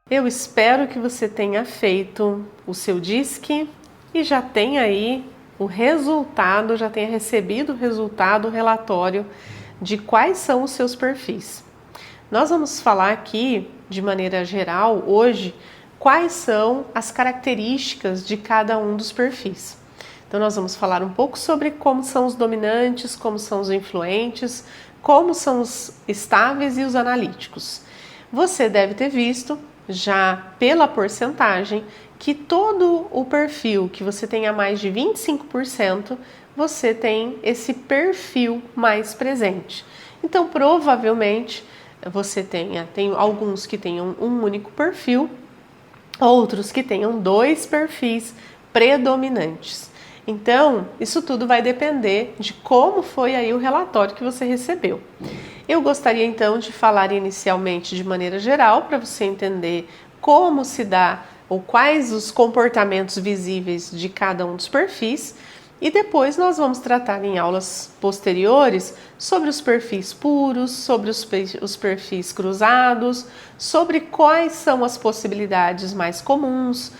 Eu espero que você tenha feito o seu DISC e já tenha aí o resultado, já tenha recebido o resultado, o relatório de quais são os seus perfis. Nós vamos falar aqui, de maneira geral, hoje, quais são as características de cada um dos perfis. Então nós vamos falar um pouco sobre como são os dominantes, como são os influentes, como são os estáveis e os analíticos. Você deve ter visto, já pela porcentagem, que todo o perfil que você tenha mais de 25%, você tem esse perfil mais presente. Então provavelmente você tem alguns que tenham um único perfil, outros que tenham dois perfis predominantes. Então, isso tudo vai depender de como foi aí o relatório que você recebeu. Eu gostaria então de falar inicialmente de maneira geral para você entender como se dá ou quais os comportamentos visíveis de cada um dos perfis. E depois nós vamos tratar em aulas posteriores sobre os perfis puros, sobre os perfis cruzados, sobre quais são as possibilidades mais comuns,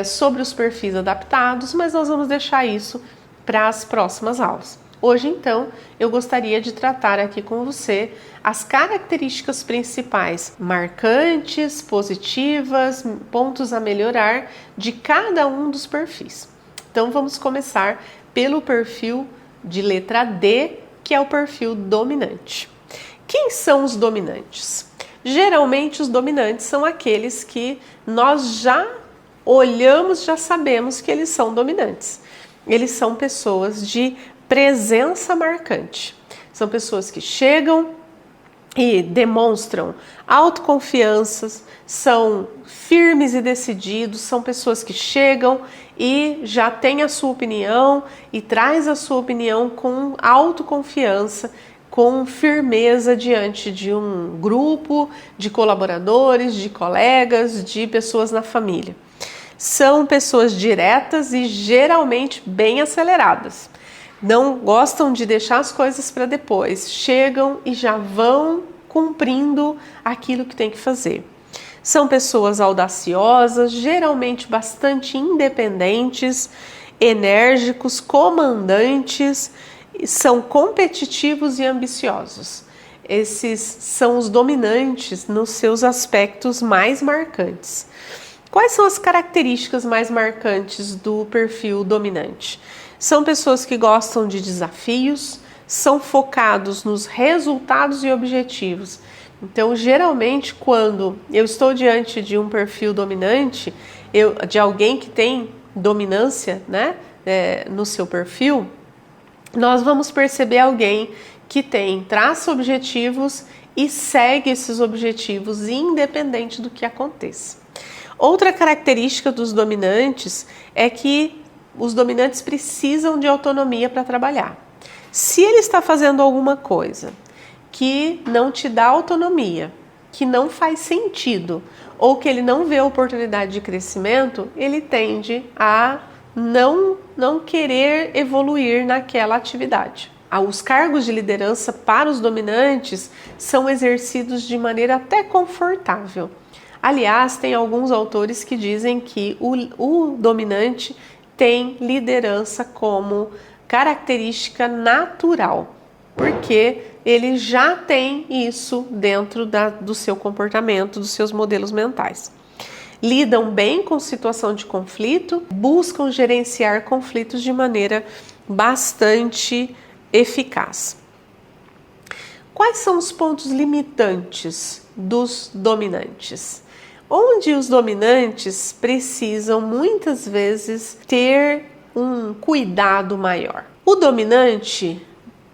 sobre os perfis adaptados, mas nós vamos deixar isso para as próximas aulas. Hoje, então, eu gostaria de tratar aqui com você as características principais, marcantes, positivas, pontos a melhorar de cada um dos perfis. Então vamos começar pelo perfil de letra D, que é o perfil dominante. Quem são os dominantes? Geralmente os dominantes são aqueles que nós já olhamos, já sabemos que eles são dominantes. Eles são pessoas de presença marcante. São pessoas que chegam e demonstram autoconfiança, são firmes e decididos, são pessoas que chegam e já têm a sua opinião e traz a sua opinião com autoconfiança, com firmeza diante de um grupo de colaboradores, de colegas, de pessoas na família. São pessoas diretas e geralmente bem aceleradas. Não gostam de deixar as coisas para depois, chegam e já vão cumprindo aquilo que tem que fazer. São pessoas audaciosas, geralmente bastante independentes, enérgicos, comandantes, são competitivos e ambiciosos. Esses são os dominantes nos seus aspectos mais marcantes. Quais são as características mais marcantes do perfil dominante? São pessoas que gostam de desafios, são focados nos resultados e objetivos. Então, geralmente, quando eu estou diante de um perfil dominante, de alguém que tem dominância, né, no seu perfil, nós vamos perceber alguém que traça objetivos e segue esses objetivos independente do que aconteça. Outra característica dos dominantes é que os dominantes precisam de autonomia para trabalhar. Se ele está fazendo alguma coisa que não te dá autonomia, que não faz sentido, ou que ele não vê oportunidade de crescimento, ele tende a não querer evoluir naquela atividade. Os cargos de liderança para os dominantes são exercidos de maneira até confortável. Aliás, tem alguns autores que dizem que o dominante tem liderança como característica natural, porque ele já tem isso dentro do seu comportamento, dos seus modelos mentais. Lidam bem com situação de conflito, buscam gerenciar conflitos de maneira bastante eficaz. Quais são os pontos limitantes dos dominantes? Onde os dominantes precisam muitas vezes ter um cuidado maior. O dominante,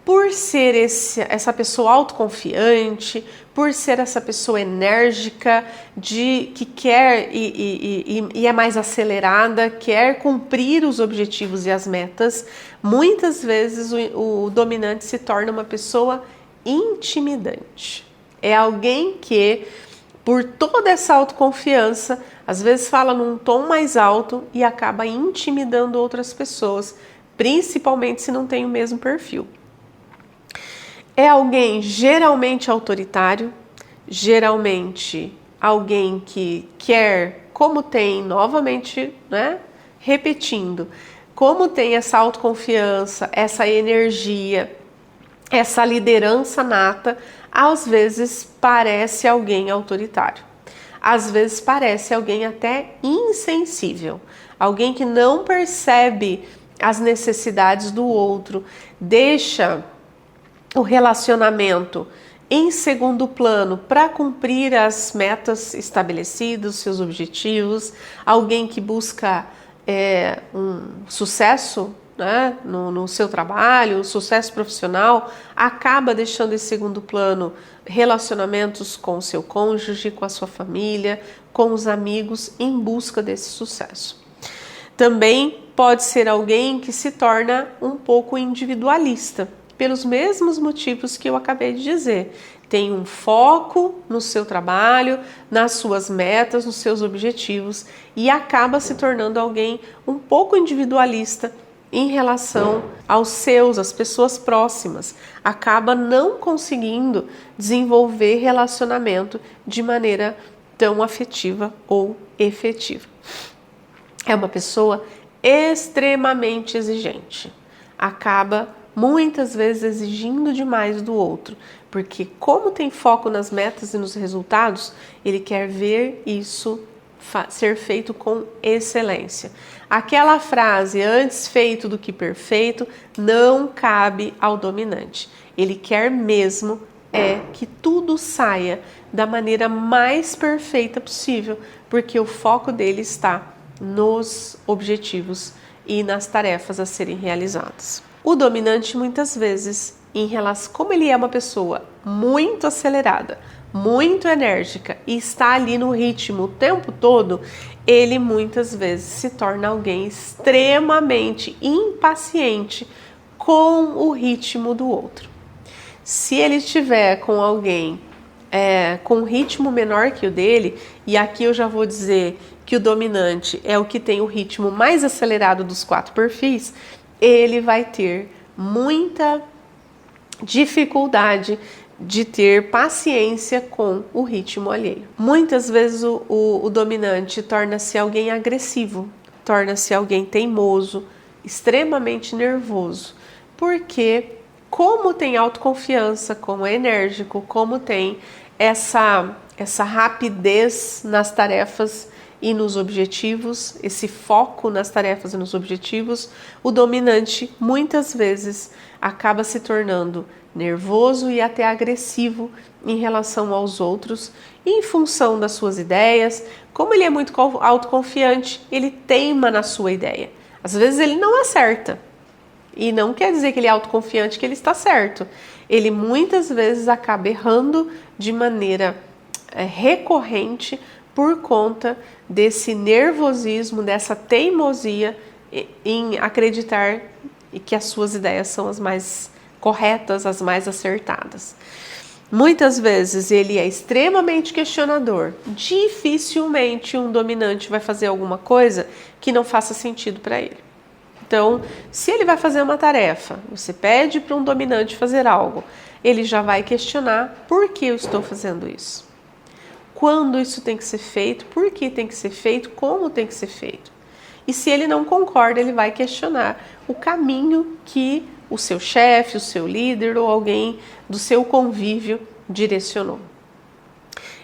por ser essa pessoa autoconfiante, por ser essa pessoa enérgica, que quer e é mais acelerada, quer cumprir os objetivos e as metas, muitas vezes o dominante se torna uma pessoa intimidante. É alguém que, por toda essa autoconfiança, às vezes fala num tom mais alto e acaba intimidando outras pessoas, principalmente se não tem o mesmo perfil. É alguém geralmente autoritário, geralmente alguém que quer, como tem, novamente, né, repetindo, como tem essa autoconfiança, essa energia, essa liderança nata, às vezes parece alguém autoritário. Às vezes parece alguém até insensível, alguém que não percebe as necessidades do outro, deixa o relacionamento em segundo plano para cumprir as metas estabelecidas, seus objetivos, alguém que busca um sucesso, né, no seu trabalho, um sucesso profissional, acaba deixando em segundo plano relacionamentos com o seu cônjuge, com a sua família, com os amigos, em busca desse sucesso. Também pode ser alguém que se torna um pouco individualista, pelos mesmos motivos que eu acabei de dizer. Tem um foco no seu trabalho, nas suas metas, nos seus objetivos e acaba se tornando alguém um pouco individualista em relação às pessoas próximas. Acaba não conseguindo desenvolver relacionamento de maneira tão afetiva ou efetiva. É uma pessoa extremamente exigente. Acaba muitas vezes exigindo demais do outro, porque como tem foco nas metas e nos resultados, ele quer ver isso ser feito com excelência. Aquela frase, antes feito do que perfeito, não cabe ao dominante. Ele quer mesmo que tudo saia da maneira mais perfeita possível, porque o foco dele está nos objetivos e nas tarefas a serem realizadas. O dominante, muitas vezes, como ele é uma pessoa muito acelerada, muito enérgica e está ali no ritmo o tempo todo, ele muitas vezes se torna alguém extremamente impaciente com o ritmo do outro. Se ele estiver com alguém com um ritmo menor que o dele, e aqui eu já vou dizer que o dominante é o que tem o ritmo mais acelerado dos 4 perfis, ele vai ter muita dificuldade de ter paciência com o ritmo alheio. Muitas vezes o dominante torna-se alguém agressivo, torna-se alguém teimoso, extremamente nervoso, porque como tem autoconfiança, como é enérgico, como tem essa rapidez nas tarefas e nos objetivos, esse foco nas tarefas e nos objetivos, o dominante muitas vezes acaba se tornando nervoso e até agressivo em relação aos outros, em função das suas ideias. Como ele é muito autoconfiante, ele teima na sua ideia. Às vezes ele não acerta, e não quer dizer que ele é autoconfiante que ele está certo. Ele muitas vezes acaba errando de maneira recorrente por conta desse nervosismo, dessa teimosia em acreditar que as suas ideias são as mais corretas, as mais acertadas. Muitas vezes ele é extremamente questionador. Dificilmente um dominante vai fazer alguma coisa que não faça sentido para ele. Então, se ele vai fazer uma tarefa, você pede para um dominante fazer algo, ele já vai questionar: por que eu estou fazendo isso? Quando isso tem que ser feito? Por que tem que ser feito? Como tem que ser feito? E se ele não concorda, ele vai questionar o caminho que o seu chefe, o seu líder ou alguém do seu convívio direcionou.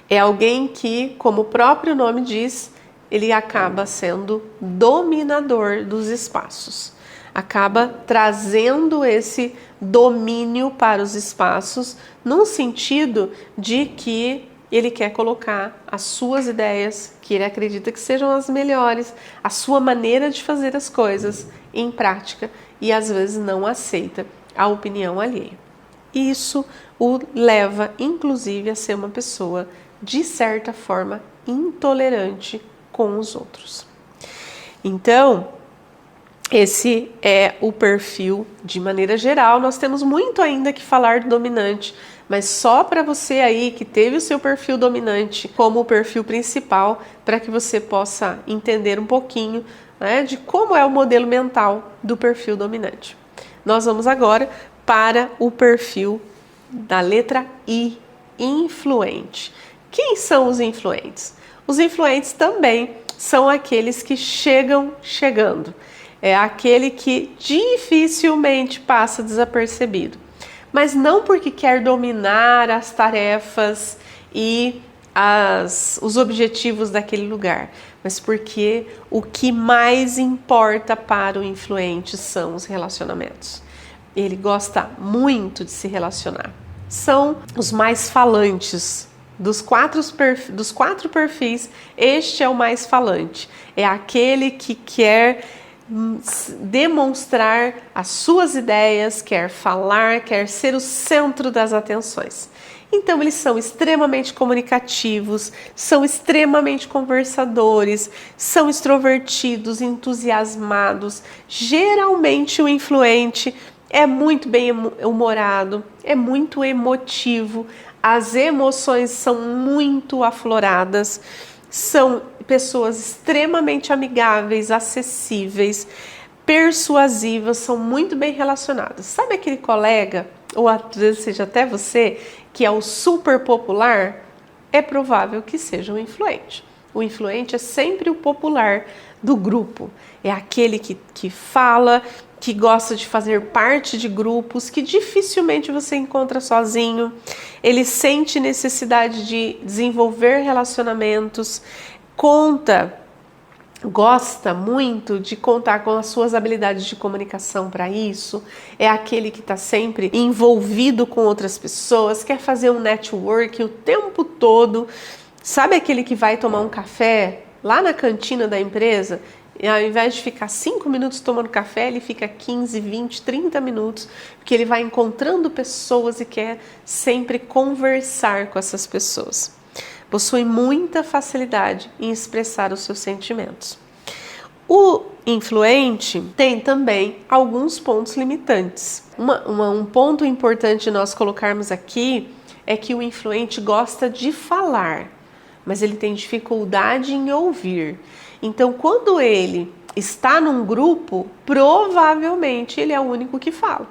É alguém que, como o próprio nome diz, ele acaba sendo dominador dos espaços. Acaba trazendo esse domínio para os espaços, num sentido de que ele quer colocar as suas ideias, que ele acredita que sejam as melhores, a sua maneira de fazer as coisas em prática, e às vezes não aceita a opinião alheia. Isso o leva, inclusive, a ser uma pessoa, de certa forma, intolerante com os outros. Então, esse é o perfil de maneira geral. Nós temos muito ainda que falar do dominante, mas só para você aí que teve o seu perfil dominante como o perfil principal, para que você possa entender um pouquinho, né, de como é o modelo mental do perfil dominante. Nós vamos agora para o perfil da letra I, influente. Quem são os influentes? Os influentes também são aqueles que chegam chegando. É aquele que dificilmente passa desapercebido. Mas não porque quer dominar as tarefas e os objetivos daquele lugar, mas porque o que mais importa para o influente são os relacionamentos. Ele gosta muito de se relacionar. São os mais falantes. Dos quatro perfis, este é o mais falante. É aquele que quer demonstrar as suas ideias, quer falar, quer ser o centro das atenções. Então eles são extremamente comunicativos, são extremamente conversadores, são extrovertidos, entusiasmados. Geralmente o influente é muito bem humorado, é muito emotivo, as emoções são muito afloradas, são pessoas extremamente amigáveis, acessíveis, persuasivas, são muito bem relacionadas. Sabe aquele colega, ou às vezes seja até você, que é o super popular? É provável que seja um influente. O influente é sempre o popular do grupo. É aquele que fala, que gosta de fazer parte de grupos, que dificilmente você encontra sozinho. Ele sente necessidade de desenvolver relacionamentos, gosta muito de contar com as suas habilidades de comunicação para isso. É aquele que está sempre envolvido com outras pessoas, quer fazer um network o tempo todo. Sabe aquele que vai tomar um café lá na cantina da empresa? E ao invés de ficar 5 minutos tomando café, ele fica 15, 20, 30 minutos, porque ele vai encontrando pessoas e quer sempre conversar com essas pessoas. Possui muita facilidade em expressar os seus sentimentos. O influente tem também alguns pontos limitantes. Um ponto importante nós colocarmos aqui é que o influente gosta de falar, mas ele tem dificuldade em ouvir. Então, quando ele está num grupo, provavelmente ele é o único que fala.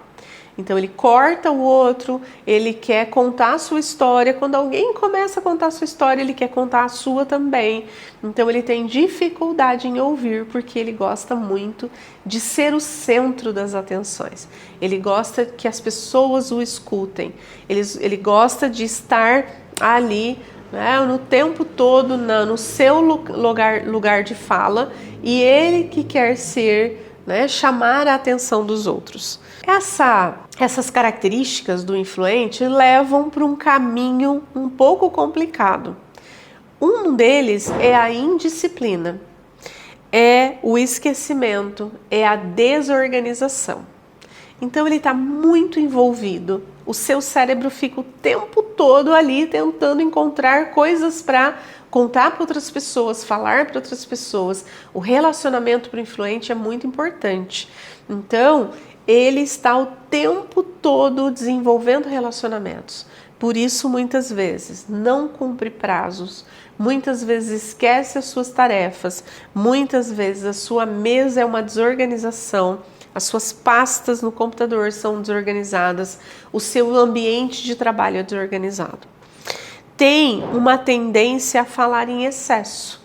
Então ele corta o outro, ele quer contar a sua história. Quando alguém começa a contar a sua história, ele quer contar a sua também. Então ele tem dificuldade em ouvir, porque ele gosta muito de ser o centro das atenções. Ele gosta que as pessoas o escutem. Ele gosta de estar ali, né, no tempo todo no seu lugar de fala, e ele que quer ser, né, chamar a atenção dos outros. Essas características do influente levam para um caminho um pouco complicado. Um deles é a indisciplina, é o esquecimento, é a desorganização. Então ele está muito envolvido, o seu cérebro fica o tempo todo ali tentando encontrar coisas para contar para outras pessoas, falar para outras pessoas. O relacionamento para o influente é muito importante. Então ele está o tempo todo desenvolvendo relacionamentos. Por isso, muitas vezes, não cumpre prazos, muitas vezes esquece as suas tarefas, muitas vezes a sua mesa é uma desorganização, as suas pastas no computador são desorganizadas, o seu ambiente de trabalho é desorganizado. Tem uma tendência a falar em excesso,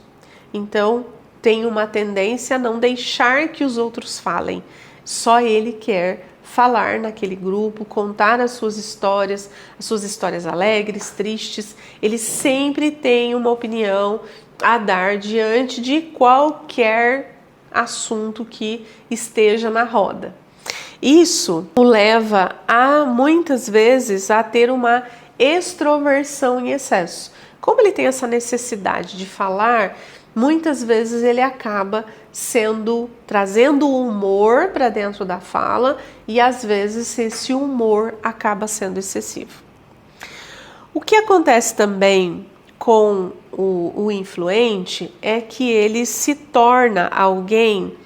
então tem uma tendência a não deixar que os outros falem. Só ele quer falar naquele grupo, contar as suas histórias alegres, tristes. Ele sempre tem uma opinião a dar diante de qualquer assunto que esteja na roda. Isso o leva muitas vezes a ter uma extroversão em excesso. Como ele tem essa necessidade de falar, muitas vezes ele acaba trazendo o humor para dentro da fala, e às vezes esse humor acaba sendo excessivo. O que acontece também com o influente é que ele se torna alguém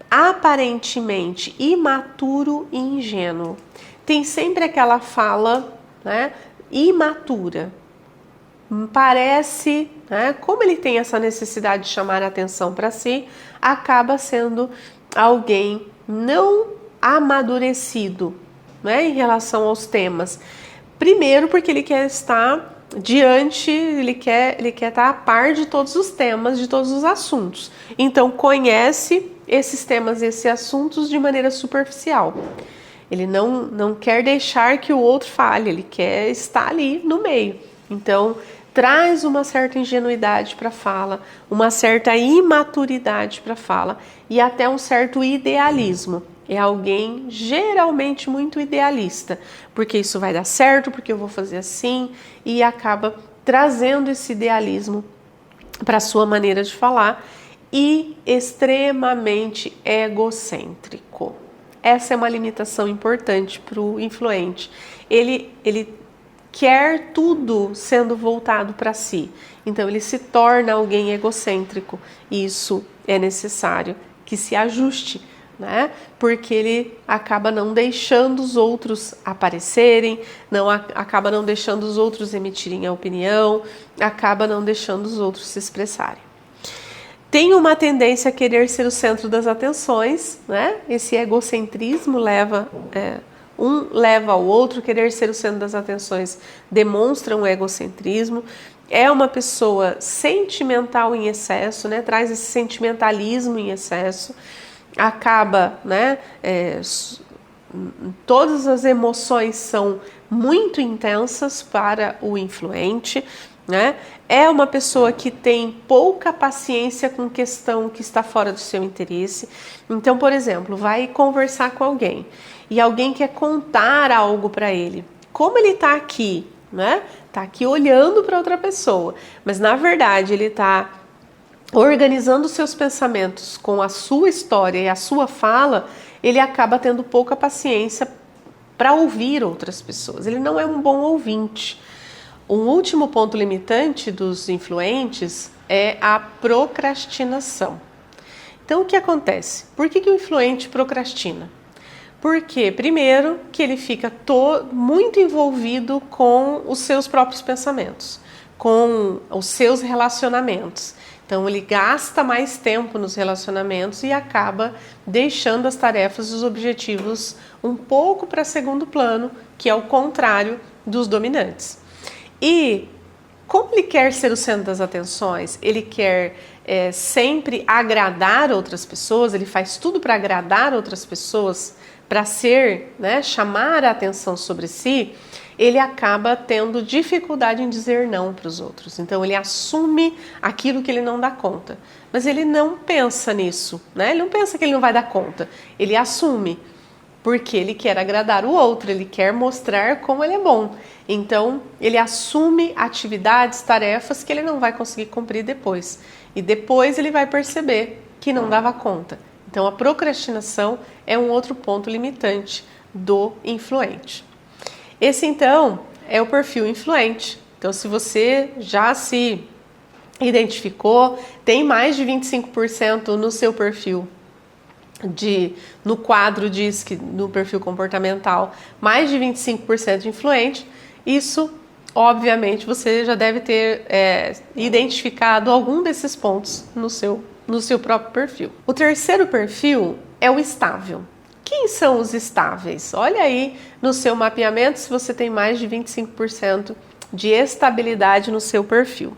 aparentemente imaturo e ingênuo. Tem sempre aquela fala, né, imatura. Parece, né, como ele tem essa necessidade de chamar a atenção para si, acaba sendo alguém não amadurecido, né, em relação aos temas. Primeiro porque ele quer estar ele quer estar a par de todos os temas, de todos os assuntos. Então conhece esses temas, esses assuntos de maneira superficial. Ele não quer deixar que o outro fale, ele quer estar ali no meio. Então traz uma certa ingenuidade para a fala, uma certa imaturidade para a fala e até um certo idealismo. É alguém geralmente muito idealista, porque isso vai dar certo, porque eu vou fazer assim, e acaba trazendo esse idealismo para a sua maneira de falar e extremamente egocêntrico. Essa é uma limitação importante para o influente. Ele quer tudo sendo voltado para si. Então ele se torna alguém egocêntrico. E isso é necessário que se ajuste, né? Porque ele acaba não deixando os outros aparecerem, acaba não deixando os outros emitirem a opinião, acaba não deixando os outros se expressarem. Tem uma tendência a querer ser o centro das atenções, né? Esse egocentrismo leva ao outro, querer ser o centro das atenções demonstra um egocentrismo. É uma pessoa sentimental em excesso, né? Traz esse sentimentalismo em excesso, acaba, né? Todas as emoções são muito intensas para o influente, né? É uma pessoa que tem pouca paciência com questão que está fora do seu interesse. Então, por exemplo, vai conversar com alguém e alguém quer contar algo para ele. Como ele está aqui, né? Está aqui olhando para outra pessoa, mas na verdade ele está organizando os seus pensamentos com a sua história e a sua fala, ele acaba tendo pouca paciência para ouvir outras pessoas. Ele não é um bom ouvinte. Um último ponto limitante dos influentes é a procrastinação. Então, o que acontece? Por que o influente procrastina? Porque, primeiro, que ele fica muito envolvido com os seus próprios pensamentos, com os seus relacionamentos. Então, ele gasta mais tempo nos relacionamentos e acaba deixando as tarefas e os objetivos um pouco para segundo plano, que é o contrário dos dominantes. E como ele quer ser o centro das atenções, ele quer sempre agradar outras pessoas, ele faz tudo para agradar outras pessoas, para ser, né, chamar a atenção sobre si, ele acaba tendo dificuldade em dizer não para os outros. Então ele assume aquilo que ele não dá conta. Mas ele não pensa nisso, né? Ele não pensa que ele não vai dar conta. Ele assume, porque ele quer agradar o outro, ele quer mostrar como ele é bom. Então ele assume atividades, tarefas que ele não vai conseguir cumprir depois. E depois ele vai perceber que não dava conta. Então a procrastinação é um outro ponto limitante do influente. Esse então é o perfil influente. Então se você já se identificou, tem mais de 25% no seu perfil, no quadro diz que no perfil comportamental, mais de 25% de influente, isso obviamente você já deve ter identificado algum desses pontos no seu próprio perfil. O terceiro perfil é o estável. Quem são os estáveis? Olha aí no seu mapeamento se você tem mais de 25% de estabilidade no seu perfil.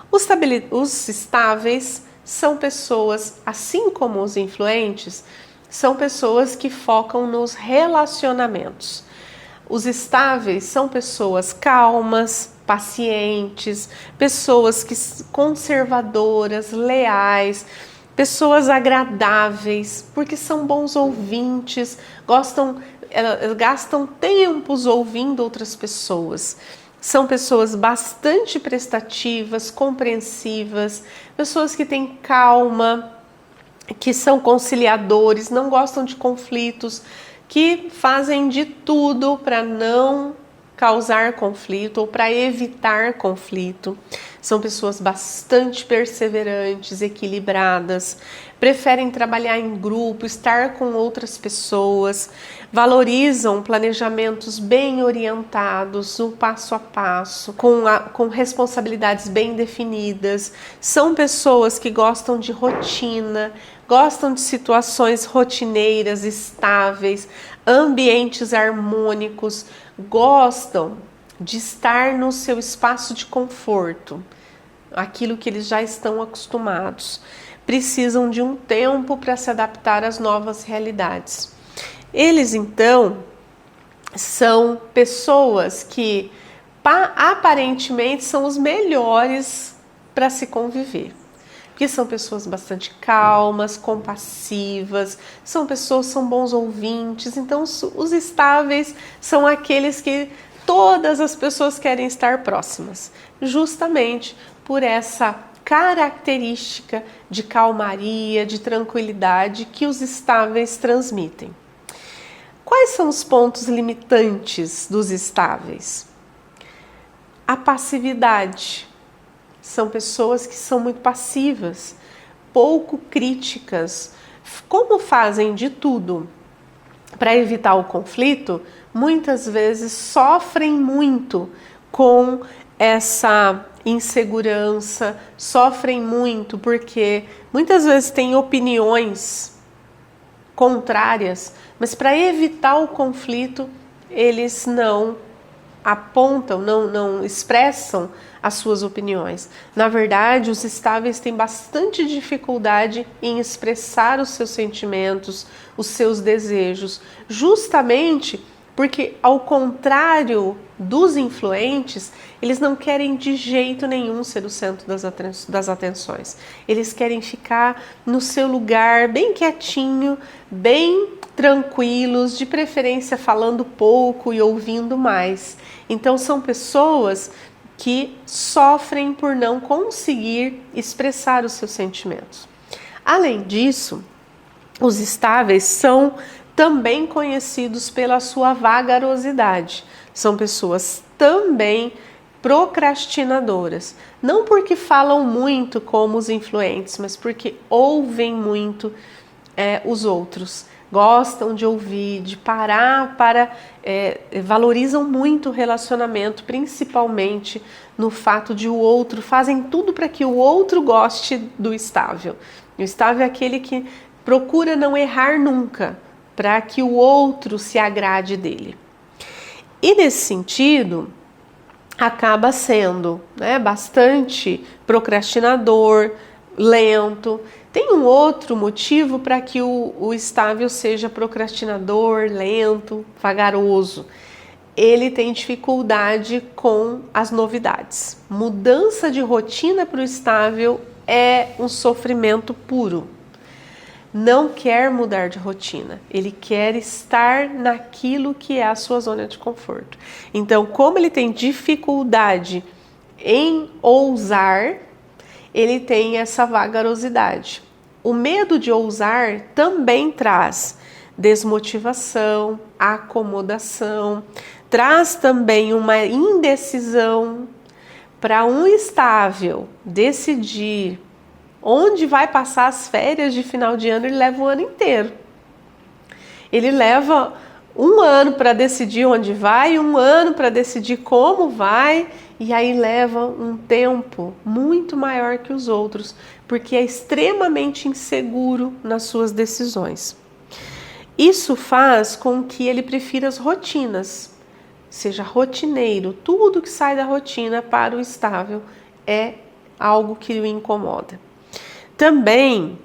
Os estáveis são pessoas, assim como os influentes, são pessoas que focam nos relacionamentos. Os estáveis são pessoas calmas, pacientes, pessoas conservadoras, leais, pessoas agradáveis, porque são bons ouvintes, gastam tempos ouvindo outras pessoas. São pessoas bastante prestativas, compreensivas, pessoas que têm calma, que são conciliadores, não gostam de conflitos, que fazem de tudo para não causar conflito ou para evitar conflito. São pessoas bastante perseverantes, equilibradas, preferem trabalhar em grupo, estar com outras pessoas, valorizam planejamentos bem orientados, um passo a passo, com responsabilidades bem definidas. São pessoas que gostam de rotina, gostam de situações rotineiras, estáveis, ambientes harmônicos, gostam de estar no seu espaço de conforto, aquilo que eles já estão acostumados. Precisam de um tempo para se adaptar às novas realidades. Eles, então, são pessoas que aparentemente são os melhores para se conviver. Porque são pessoas bastante calmas, compassivas, são bons ouvintes. Então, os estáveis são aqueles que todas as pessoas querem estar próximas, justamente por essa característica de calmaria, de tranquilidade que os estáveis transmitem. Quais são os pontos limitantes dos estáveis? A passividade. São pessoas que são muito passivas, pouco críticas. Como fazem de tudo para evitar o conflito, muitas vezes sofrem muito com essa insegurança, sofrem muito porque muitas vezes têm opiniões contrárias, mas para evitar o conflito, eles não apontam, não expressam as suas opiniões. Na verdade, os estáveis têm bastante dificuldade em expressar os seus sentimentos, os seus desejos, justamente porque, ao contrário dos influentes, eles não querem de jeito nenhum ser o centro das atenções. Eles querem ficar no seu lugar, bem quietinho, bem tranquilos, de preferência falando pouco e ouvindo mais. Então, são pessoas que sofrem por não conseguir expressar os seus sentimentos. Além disso, os estáveis são também conhecidos pela sua vagarosidade. São pessoas também procrastinadoras. Não porque falam muito como os influentes, mas porque ouvem muito os outros. Gostam de ouvir, de parar valorizam muito o relacionamento, principalmente no fato de o outro, fazem tudo para que o outro goste do estável. O estável é aquele que procura não errar nunca, para que o outro se agrade dele. E nesse sentido, acaba sendo bastante procrastinador, lento. Tem um outro motivo para que o estável seja procrastinador, lento, vagaroso. Ele tem dificuldade com as novidades. Mudança de rotina para o estável é um sofrimento puro. Não quer mudar de rotina, ele quer estar naquilo que é a sua zona de conforto. Então, como ele tem dificuldade em ousar, ele tem essa vagarosidade. O medo de ousar também traz desmotivação, acomodação, traz também uma indecisão. Para um estável decidir onde vai passar as férias de final de ano, ele leva o ano inteiro. Ele leva um ano para decidir onde vai, um ano para decidir como vai, e aí leva um tempo muito maior que os outros, porque é extremamente inseguro nas suas decisões. Isso faz com que ele prefira as rotinas, seja rotineiro. Tudo que sai da rotina para o estável é algo que o incomoda. Também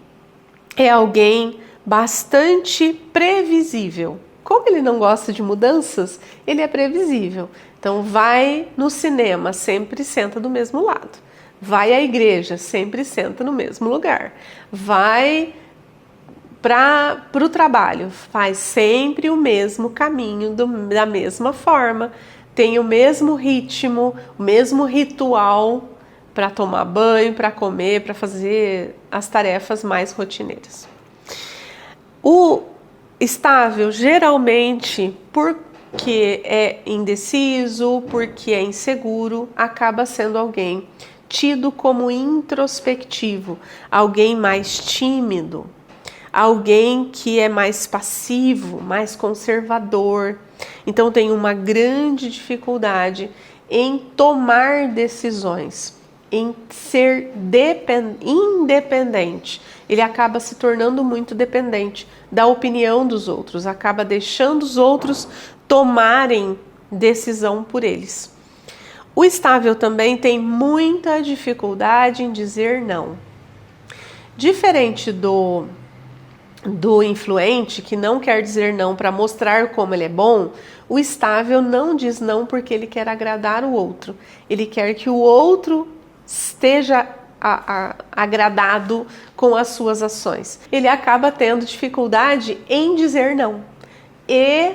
é alguém bastante previsível. Como ele não gosta de mudanças, ele é previsível. Então, vai no cinema, sempre senta do mesmo lado. Vai à igreja, sempre senta no mesmo lugar. Vai para o trabalho, faz sempre o mesmo caminho, da mesma forma. Tem o mesmo ritmo, o mesmo ritual para tomar banho, para comer, para fazer as tarefas mais rotineiras. O estável, geralmente, porque é indeciso, porque é inseguro, acaba sendo alguém tido como introspectivo, alguém mais tímido, alguém que é mais passivo, mais conservador. Então tem uma grande dificuldade em tomar decisões, em ser independente. Ele acaba se tornando muito dependente da opinião dos outros, acaba deixando os outros tomarem decisão por eles. O estável também tem muita dificuldade em dizer não. Diferente do influente, que não quer dizer não para mostrar como ele é bom, o estável não diz não porque ele quer agradar o outro. Ele quer que o outro esteja agradado com as suas ações. Ele acaba tendo dificuldade em dizer não e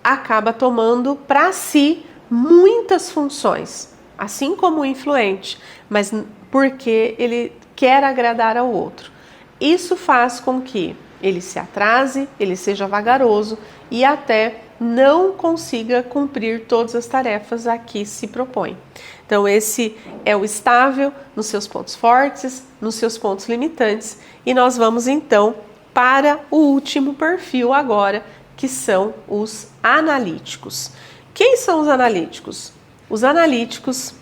acaba tomando para si muitas funções, assim como o influente, mas porque ele quer agradar ao outro. Isso faz com que ele se atrase, ele seja vagaroso e até não consiga cumprir todas as tarefas a que se propõe. Então esse é o estável nos seus pontos fortes, nos seus pontos limitantes, e nós vamos então para o último perfil agora, que são os analíticos. Quem são os analíticos? Os analíticos,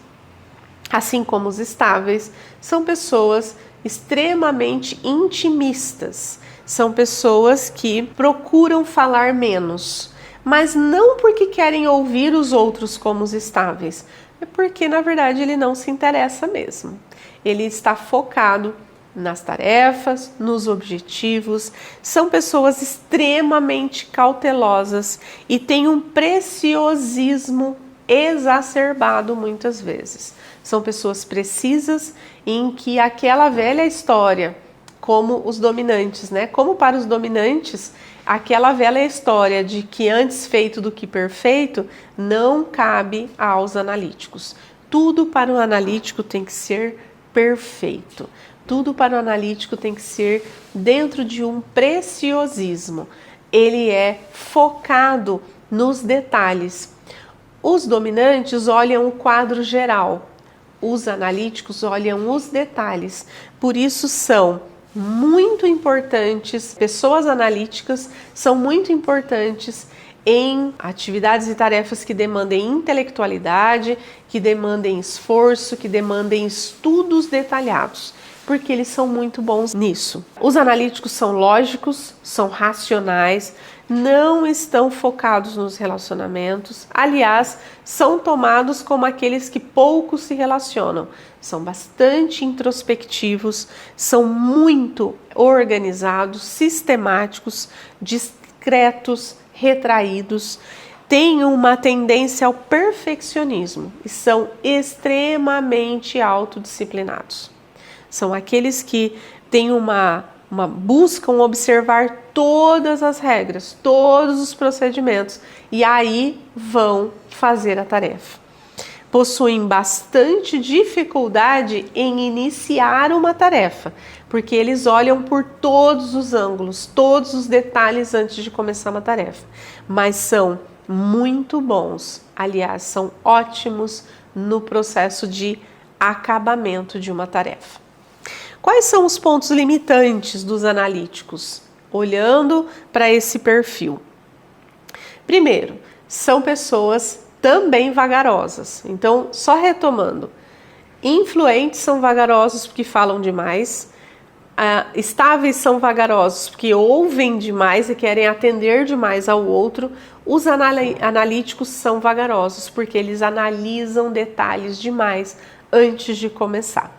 assim como os estáveis, são pessoas extremamente intimistas. São pessoas que procuram falar menos, mas não porque querem ouvir os outros como os estáveis, é porque na verdade ele não se interessa mesmo. Ele está focado nas tarefas, nos objetivos, são pessoas extremamente cautelosas e têm um preciosismo exacerbado muitas vezes. São pessoas precisas em que aquela velha história, como os dominantes, né? Como para os dominantes, aquela velha história de que antes feito do que perfeito não cabe aos analíticos. Tudo para o analítico tem que ser perfeito. Tudo para o analítico tem que ser dentro de um preciosismo. Ele é focado nos detalhes. Os dominantes olham o quadro geral. Os analíticos olham os detalhes. Por isso são muito importantes, pessoas analíticas são muito importantes em atividades e tarefas que demandem intelectualidade, que demandem esforço, que demandem estudos detalhados, porque eles são muito bons nisso. Os analíticos são lógicos, são racionais, não estão focados nos relacionamentos, aliás, são tomados como aqueles que pouco se relacionam. São bastante introspectivos, são muito organizados, sistemáticos, discretos, retraídos, têm uma tendência ao perfeccionismo e são extremamente autodisciplinados. São aqueles que têm buscam observar todas as regras, todos os procedimentos e aí vão fazer a tarefa. Possuem bastante dificuldade em iniciar uma tarefa, porque eles olham por todos os ângulos, todos os detalhes antes de começar uma tarefa, mas são muito bons, aliás, são ótimos no processo de acabamento de uma tarefa. Quais são os pontos limitantes dos analíticos? Olhando para esse perfil. Primeiro, são pessoas também vagarosas. Então, só retomando, influentes são vagarosos porque falam demais, estáveis são vagarosos porque ouvem demais e querem atender demais ao outro. Os analíticos são vagarosos porque eles analisam detalhes demais antes de começar.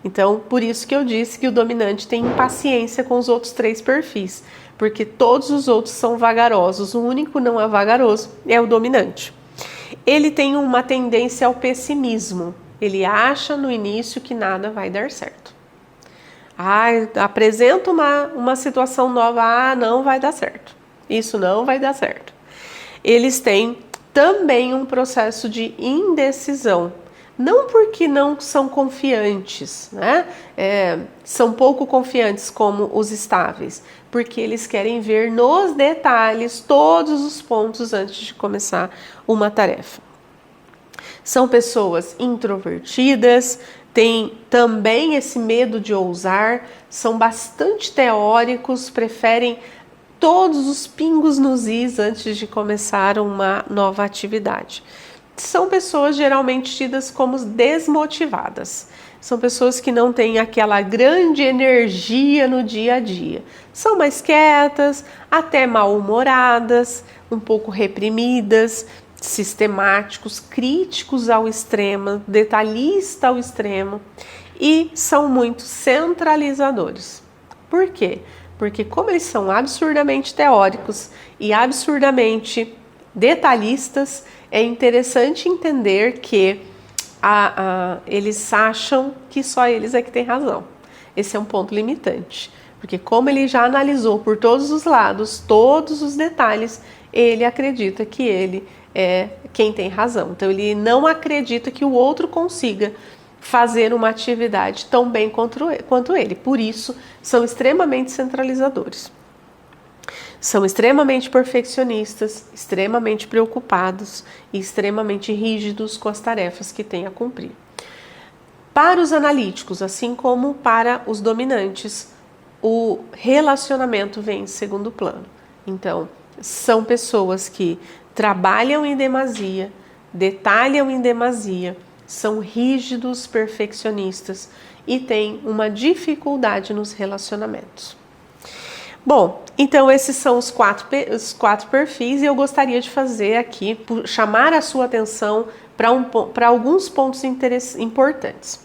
Então, por isso que eu disse que o dominante tem impaciência com os outros três perfis, porque todos os outros são vagarosos, o único não é vagaroso é o dominante. Ele tem uma tendência ao pessimismo, ele acha no início que nada vai dar certo. Apresenta uma situação nova, não vai dar certo, isso não vai dar certo. Eles têm também um processo de indecisão. Não porque não são confiantes, né? São pouco confiantes como os estáveis, porque eles querem ver nos detalhes todos os pontos antes de começar uma tarefa. São pessoas introvertidas, têm também esse medo de ousar, são bastante teóricos, preferem todos os pingos nos is antes de começar uma nova atividade. São pessoas geralmente tidas como desmotivadas. São pessoas que não têm aquela grande energia no dia a dia. São mais quietas, até mal-humoradas, um pouco reprimidas. sistemáticos, críticos ao extremo, detalhista ao extremo e são muito centralizadores. Por quê? Porque como eles são absurdamente teóricos e absurdamente detalhistas, é interessante entender que eles acham que só eles é que têm razão. Esse é um ponto limitante, porque como ele já analisou por todos os lados, todos os detalhes, ele acredita que ele é quem tem razão. Então ele não acredita que o outro consiga fazer uma atividade tão bem quanto ele. Por isso, são extremamente centralizadores. São extremamente perfeccionistas, extremamente preocupados e extremamente rígidos com as tarefas que têm a cumprir. Para os analíticos, assim como para os dominantes, o relacionamento vem em segundo plano. Então, são pessoas que trabalham em demasia, detalham em demasia, são rígidos, perfeccionistas e têm uma dificuldade nos relacionamentos. Bom, então esses são os quatro perfis e eu gostaria de fazer aqui, chamar a sua atenção para alguns pontos importantes.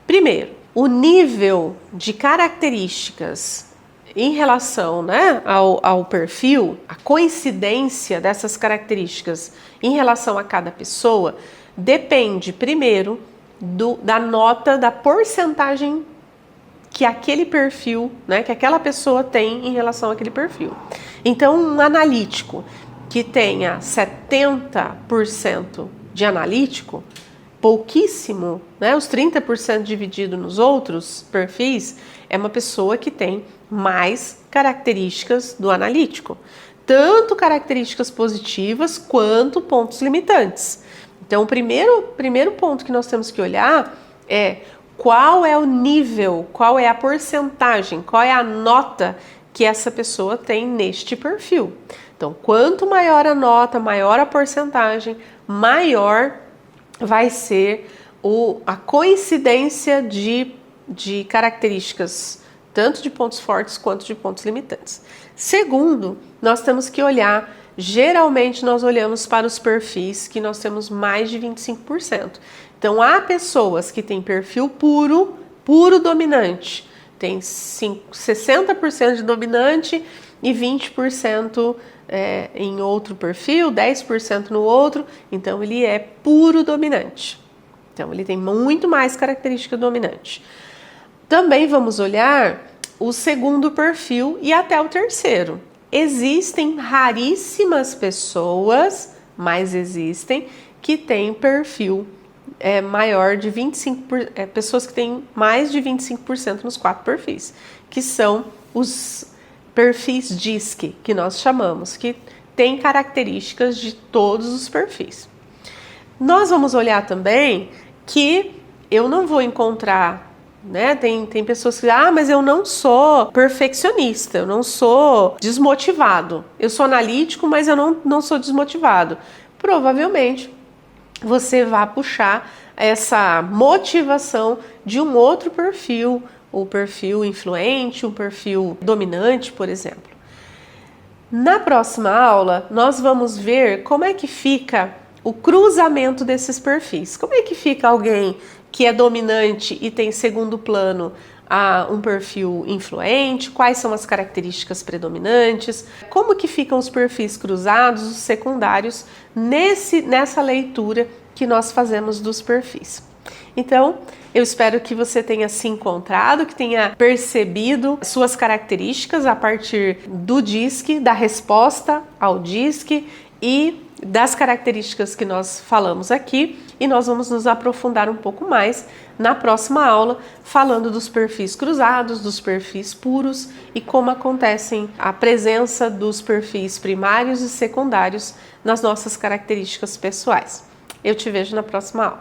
Primeiro, o nível de características em relação, ao perfil, a coincidência dessas características em relação a cada pessoa depende, primeiro, da nota, da porcentagem que aquele perfil, que aquela pessoa tem em relação àquele perfil. Então, um analítico que tenha 70% de analítico, pouquíssimo, os 30% dividido nos outros perfis, é uma pessoa que tem mais características do analítico, tanto características positivas quanto pontos limitantes. Então, o primeiro ponto que nós temos que olhar é qual é o nível, qual é a porcentagem, qual é a nota que essa pessoa tem neste perfil. Então, quanto maior a nota, maior a porcentagem, maior vai ser a coincidência de características, tanto de pontos fortes quanto de pontos limitantes. Segundo, nós temos que olhar, geralmente nós olhamos para os perfis que nós temos mais de 25%. Então, há pessoas que têm perfil puro dominante, tem 60% de dominante e 20% em outro perfil, 10% no outro, então ele é puro dominante. Então, ele tem muito mais característica dominante. Também vamos olhar o segundo perfil e até o terceiro. Existem raríssimas pessoas, mas existem, que têm perfil maior de 25%, pessoas que têm mais de 25% nos 4 perfis, que são os perfis DISC, que nós chamamos, que tem características de todos os perfis. Nós vamos olhar também que eu não vou encontrar, tem pessoas que dizem, mas eu não sou perfeccionista, eu não sou desmotivado, eu sou analítico, mas eu não sou desmotivado. Provavelmente você vai puxar essa motivação de um outro perfil, o perfil influente, um perfil dominante, por exemplo. Na próxima aula, nós vamos ver como é que fica o cruzamento desses perfis. Como é que fica alguém que é dominante e tem segundo plano um perfil influente, quais são as características predominantes, como que ficam os perfis cruzados, os secundários, nessa leitura que nós fazemos dos perfis. Então, eu espero que você tenha se encontrado, que tenha percebido suas características a partir do DISC, da resposta ao DISC e das características que nós falamos aqui, e nós vamos nos aprofundar um pouco mais na próxima aula, falando dos perfis cruzados, dos perfis puros e como acontecem a presença dos perfis primários e secundários nas nossas características pessoais. Eu te vejo na próxima aula.